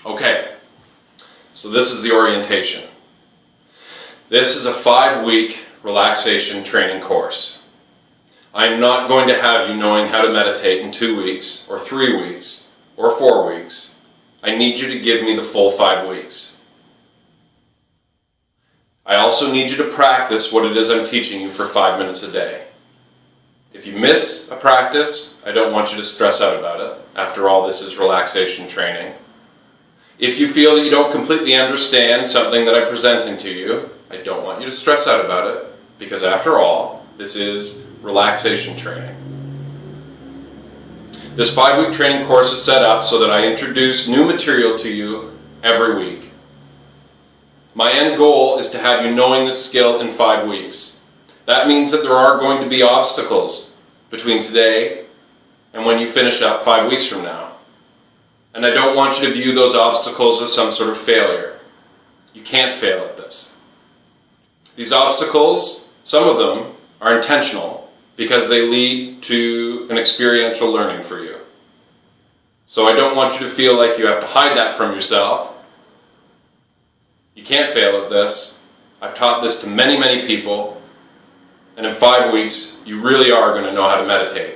Okay, so this is the orientation. This is a 5-week relaxation training course. I'm not going to have you knowing how to meditate in 2 weeks, or 3 weeks, or 4 weeks. I need you to give me the full 5 weeks. I also need you to practice what it is I'm teaching you for 5 minutes a day. If you miss a practice, I don't want you to stress out about it. After all, this is relaxation training. If you feel that you don't completely understand something that I'm presenting to you, I don't want you to stress out about it, because after all, this is relaxation training. This 5-week training course is set up so that I introduce new material to you every week. My end goal is to have you knowing this skill in 5 weeks. That means that there are going to be obstacles between today and when you finish up 5 weeks from now. And I don't want you to view those obstacles as some sort of failure. You can't fail at this. These obstacles, some of them, are intentional because they lead to an experiential learning for you. So I don't want you to feel like you have to hide that from yourself. You can't fail at this. I've taught this to many, many people. And in 5 weeks, you really are going to know how to meditate.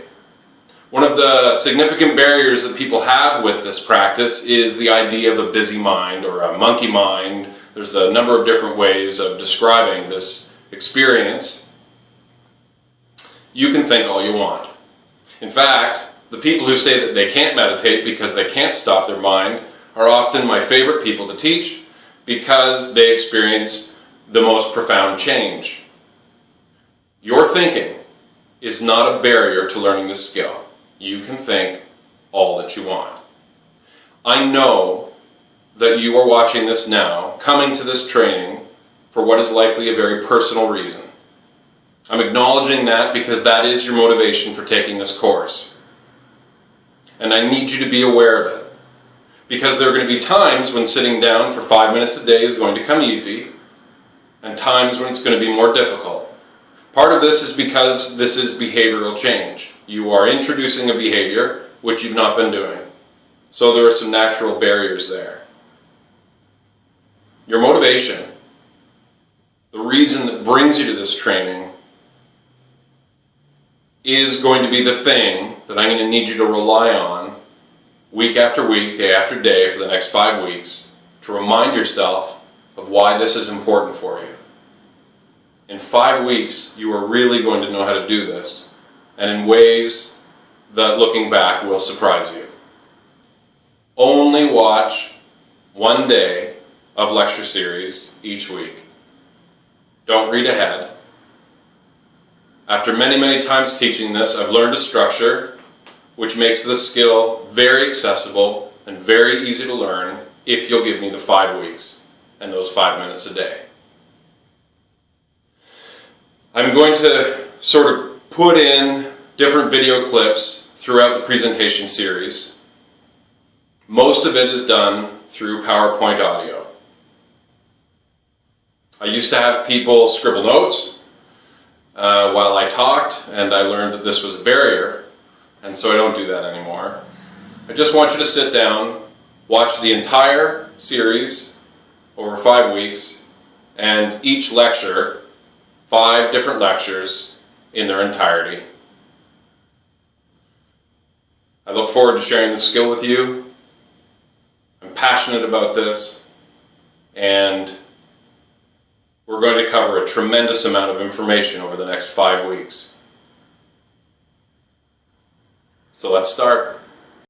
One of the significant barriers that people have with this practice is the idea of a busy mind or a monkey mind. There's a number of different ways of describing this experience. You can think all you want. In fact, the people who say that they can't meditate because they can't stop their mind are often my favorite people to teach because they experience the most profound change. Your thinking is not a barrier to learning this skill. You can think all that you want. I know that you are watching this now, coming to this training for what is likely a very personal reason. I'm acknowledging that because that is your motivation for taking this course. And I need you to be aware of it. Because there are going to be times when sitting down for 5 minutes a day is going to come easy, and times when it's going to be more difficult. Part of this is because this is behavioral change. You are introducing a behavior which you've not been doing. So there are some natural barriers there. Your motivation, the reason that brings you to this training, is going to be the thing that I'm going to need you to rely on week after week, day after day for the next 5 weeks to remind yourself of why this is important for you. In 5 weeks, you are really going to know how to do this, and in ways that, looking back, will surprise you. Only watch 1 day of lecture series each week. Don't read ahead. After many, many times teaching this, I've learned a structure which makes this skill very accessible and very easy to learn if you'll give me the 5 weeks and those 5 minutes a day. I'm going to sort of put in different video clips throughout the presentation series. Most of it is done through PowerPoint audio. I used to have people scribble notes while I talked, and I learned that this was a barrier, and so I don't do that anymore. I just want you to sit down, watch the entire series over 5 weeks, and each lecture, 5 different lectures in their entirety. I look forward to sharing this skill with you. I'm passionate about this, and we're going to cover a tremendous amount of information over the next 5 weeks. So let's start.